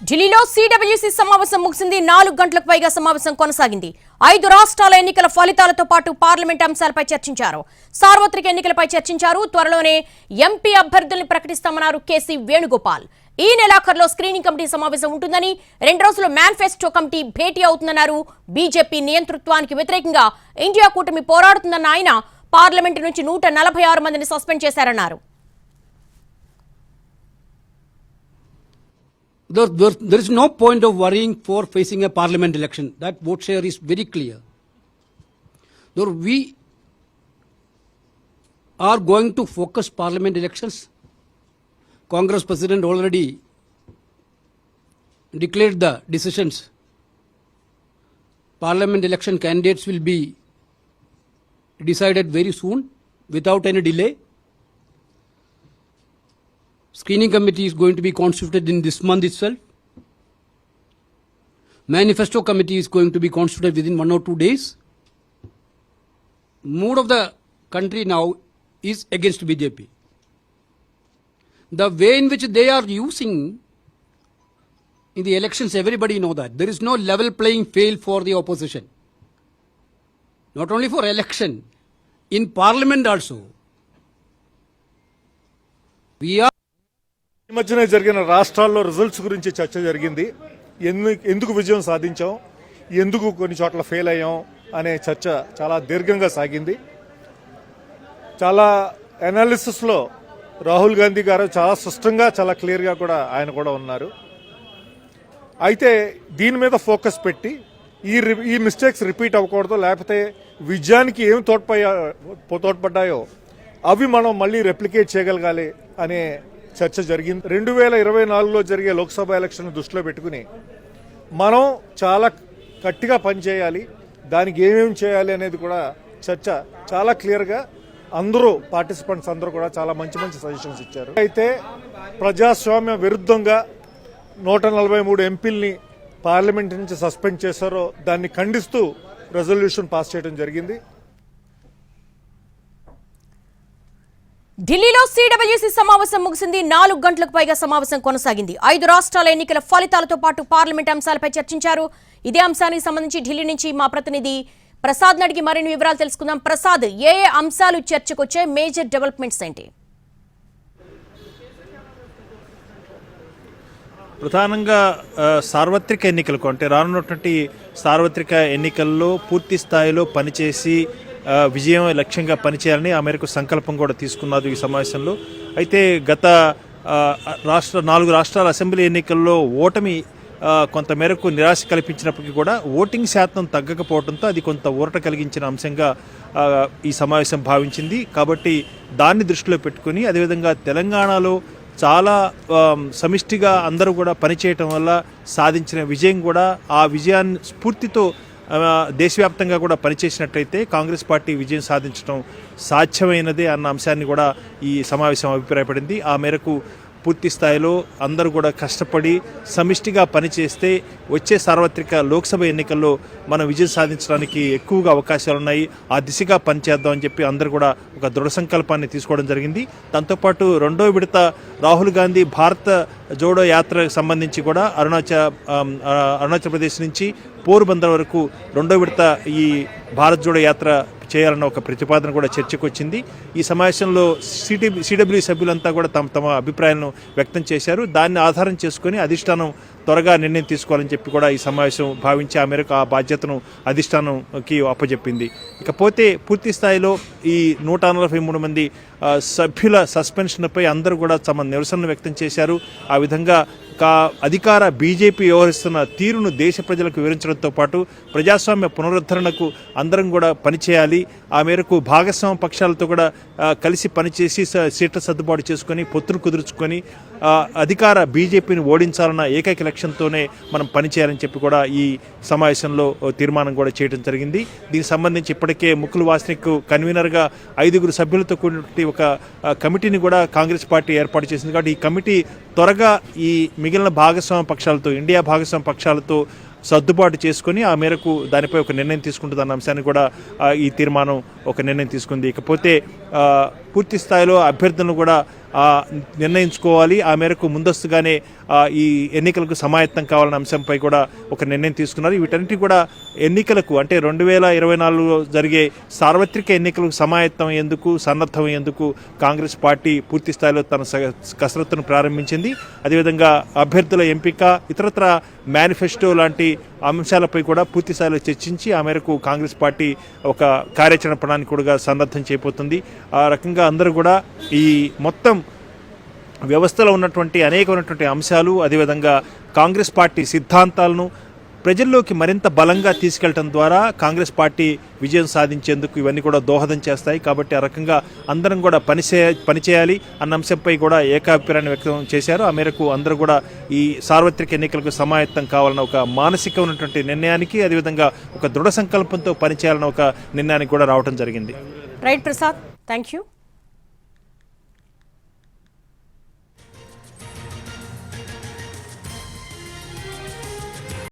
ఢిల్లీలో సిడబ్ల్యూసీ సమావేశం ముగిసింది. 4 గంటలకు పైగా సమావేశం కొనసాగింది. 5 రాష్ట్రాల ఎన్నికల ఫలితాలతో పాటు పార్లమెంట్ అంశాలపై చర్చించారు. సార్వత్రిక ఎన్నికలపై చర్చించారు. త్వరలోనే ఎంపీ అభ్యర్థుల్ని ప్రకటిస్తామన్నారు కేసీ వేణుగోపాల్. ఈ నెలాఖరులో స్క్రీనింగ్ కమిటీ సమావేశం ఉంటుందని, 2 రోజులు మేనిఫెస్టో కమిటీ భేటీ అవుతుందన్నారు. బీజేపీ నియంతృత్వానికి వ్యతిరేకంగా ఇండియా కూటమి పోరాడుతుందన్న ఆయన పార్లమెంటు నుంచి 146 మందిని సస్పెండ్ చేశారన్నారు. There is no point of worrying for facing a parliament election. That vote share is very clear. Though we are going to focus parliament elections. Congress President already declared the decisions. Parliament election candidates will be decided very soon without any delay. Screening committee is going to be constituted in this month itself. Manifesto committee is going to be constituted within 1 or 2 days. Mood of the country now is against BJP. The way in which they are using in the elections, everybody know that. There is no level playing field for the opposition. Not only for election, in parliament also. We are ఈ మధ్యనే జరిగిన రాష్ట్రాల్లో results గురించి చర్చ జరిగింది. ఎందుకు విజయం సాధించాం, ఎందుకు కొన్ని చోట్ల ఫెయిల్ అయ్యాం అనే చర్చ చాలా దీర్ఘంగా సాగింది. చాలా అనాలిసిస్లో రాహుల్ గాంధీ గారు చాలా స్పష్టంగా చాలా క్లియర్గా కూడా ఆయన కూడా ఉన్నారు. అయితే దీని మీద ఫోకస్ పెట్టి ఈ మిస్టేక్స్ రిపీట్ అవ్వకూడదు, లేకపోతే విజయానికి ఏం తోడ్పడ్డాయో అవి మనం మళ్ళీ రెప్లికేట్ చేయగలగాలి అనే చర్చ జరిగింది. 2024లో జరిగే లోక్సభ ఎలక్షన్ దృష్టిలో పెట్టుకుని మనం చాలా గట్టిగా పనిచేయాలి, దానికి ఏమేమి చేయాలి అనేది కూడా చర్చ చాలా క్లియర్గా అందరూ పార్టిసిపెంట్స్ అందరూ కూడా చాలా మంచి మంచి సజెషన్స్ ఇచ్చారు. అయితే ప్రజాస్వామ్య విరుద్ధంగా 143 ఎంపీల్ని పార్లమెంట్ నుంచి సస్పెండ్ చేశారో దాన్ని ఖండిస్తూ రెజల్యూషన్ పాస్ చేయడం జరిగింది. ఢిల్లీలో సిడబ్ల్యూసీ సమావేశం ముగిసింది. 4 గంటలకు పైగా సమావేశం కొనసాగింది. 5 రాష్ట్రాల ఎన్నికల ఫలితాలతో పాటు పార్లమెంట్ అంశాలపై చర్చించారు. ఇదే అంశానికి సంబంధించి ఢిల్లీ నుంచి మా ప్రతినిధి ప్రసాద్ అడిగి మరిన్ని వివరాలు తెలుసుకుందాం. ప్రసాద్, ఏ అంశాలు చర్చకొచ్చే, మేజర్ డెవలప్మెంట్స్ ఏంటి? ప్రధానంగా సార్వత్రిక ఎన్నికలకు, అంటే రానున్నటువంటి సార్వత్రిక ఎన్నికల్లో పూర్తి స్థాయిలో పనిచేసి విజయం లక్ష్యంగా పనిచేయాలని ఆ మేరకు సంకల్పం కూడా తీసుకున్నారు ఈ సమావేశంలో. అయితే గత 4 రాష్ట్రాల అసెంబ్లీ ఎన్నికల్లో ఓటమి కొంత మేరకు నిరాశ కల్పించినప్పటికీ కూడా ఓటింగ్ శాతం తగ్గకపోవడంతో అది కొంత ఊరట కలిగించిన అంశంగా ఈ సమావేశం భావించింది. కాబట్టి దాన్ని దృష్టిలో పెట్టుకుని, అదేవిధంగా తెలంగాణలో చాలా సమిష్టిగా అందరూ కూడా పనిచేయటం వల్ల సాధించిన విజయం కూడా, ఆ విజయాన్ని స్ఫూర్తితో దేశవ్యాప్తంగా కూడా పనిచేసినట్లయితే కాంగ్రెస్ పార్టీ విజయం సాధించడం సాధ్యమైనదే అన్న అంశాన్ని కూడా ఈ సమావేశం అభిప్రాయపడింది. ఆ మేరకు పూర్తి స్థాయిలో అందరూ కూడా కష్టపడి సమిష్టిగా పనిచేస్తే వచ్చే సార్వత్రిక లోక్సభ ఎన్నికల్లో మనం విజయం సాధించడానికి ఎక్కువగా అవకాశాలున్నాయి, ఆ దిశగా పనిచేద్దామని చెప్పి అందరూ కూడా ఒక దృఢ సంకల్పాన్ని తీసుకోవడం జరిగింది. దాంతోపాటు 2వ విడత రాహుల్ గాంధీ భారత జోడో యాత్రకు సంబంధించి కూడా అరుణాచల్ ప్రదేశ్ నుంచి పోర్బందర్ వరకు 2వ విడత ఈ భారత్ జోడో యాత్ర చేయాలన్న ఒక ప్రతిపాదన కూడా చర్చకు వచ్చింది. ఈ సమావేశంలో సిడబ్ల్యూ సభ్యులంతా కూడా తమ అభిప్రాయాలను వ్యక్తం చేశారు. దాన్ని ఆధారం చేసుకుని అధిష్టానం త్వరగా నిర్ణయం తీసుకోవాలని చెప్పి కూడా ఈ సమావేశం భావించి ఆ మేరకు ఆ బాధ్యతను అధిష్టానంకి అప్పచెప్పింది. ఇకపోతే పూర్తి స్థాయిలో ఈ 143 మంది సభ్యుల సస్పెన్షన్పై అందరూ కూడా తమ నిరసనను వ్యక్తం చేశారు. ఆ విధంగా అధికార బీజేపీ వ్యవహరిస్తున్న తీరును దేశ ప్రజలకు వివరించడంతో పాటు ప్రజాస్వామ్య పునరుద్ధరణకు అందరం కూడా పనిచేయాలి, ఆ మేరకు భాగస్వామ్య పక్షాలతో కూడా కలిసి పనిచేసి సీట్ల సర్దుబాటు చేసుకొని పొత్తులు కుదుర్చుకొని అధికార బీజేపీని ఓడించాలన్న ఏకైక లక్ష్యంతోనే మనం పనిచేయాలని చెప్పి కూడా ఈ సమావేశంలో తీర్మానం కూడా చేయడం జరిగింది. దీనికి సంబంధించి ఇప్పటికే ముకుల్ వాస్నిక్ కన్వీనర్గా 5 సభ్యులతో కూడిన ఒక కమిటీని కూడా కాంగ్రెస్ పార్టీ ఏర్పాటు చేసింది. కాబట్టి ఈ కమిటీ త్వరగా ఈ మిగిలిన భాగస్వామ్య పక్షాలతో, ఇండియా భాగస్వామ్య పక్షాలతో సర్దుబాటు చేసుకుని ఆ మేరకు దానిపై ఒక నిర్ణయం తీసుకుంటుందన్న అంశాన్ని కూడా ఈ తీర్మానం ఒక నిర్ణయం తీసుకుంది. ఇకపోతే పూర్తి స్థాయిలో అభ్యర్థులను కూడా నిర్ణయించుకోవాలి. ఆ మేరకు ముందస్తుగానే ఈ ఎన్నికలకు సమాయత్తం కావాలన్న అంశంపై కూడా ఒక నిర్ణయం తీసుకున్నారు. వీటన్నిటి కూడా ఎన్నికలకు అంటే 2024లో జరిగే సార్వత్రిక ఎన్నికలకు సమాయత్తం ఎందుకు సన్నద్ధం ఎందుకు కాంగ్రెస్ పార్టీ పూర్తి స్థాయిలో తన కసరత్తును ప్రారంభించింది. అదేవిధంగా అభ్యర్థుల ఎంపిక ఇతరత్ర మేనిఫెస్టో లాంటి అంశాలపై కూడా పూర్తి స్థాయిలో చర్చించి ఆ మేరకు కాంగ్రెస్ పార్టీ ఒక కార్యాచరణ ప్రణాళిక కూడా సన్నద్ధం చేయబోతుంది. ఆ రకంగా అందరూ కూడా ఈ మొత్తం వ్యవస్థలో ఉన్నటువంటి అనేకమైనటువంటి అంశాలు అదేవిధంగా కాంగ్రెస్ పార్టీ సిద్ధాంతాలను ప్రజల్లోకి మరింత బలంగా తీసుకెళ్లడం ద్వారా కాంగ్రెస్ పార్టీ విజయం సాధించేందుకు ఇవన్నీ కూడా దోహదం చేస్తాయి. కాబట్టి ఆ రకంగా అందరం కూడా పనిచేయాలి అన్న అంశంపై కూడా ఏకాభిప్రాయాన్ని వ్యక్తం చేశారు. ఆ మేరకు అందరూ కూడా ఈ సార్వత్రిక ఎన్నికలకు సమాయత్తం కావాలన్న ఒక మానసికమైనటువంటి నిర్ణయానికి అదేవిధంగా ఒక దృఢ సంకల్పంతో పనిచేయాలన్న ఒక నిర్ణయానికి కూడా రావడం జరిగింది. Right Prasad, thank you.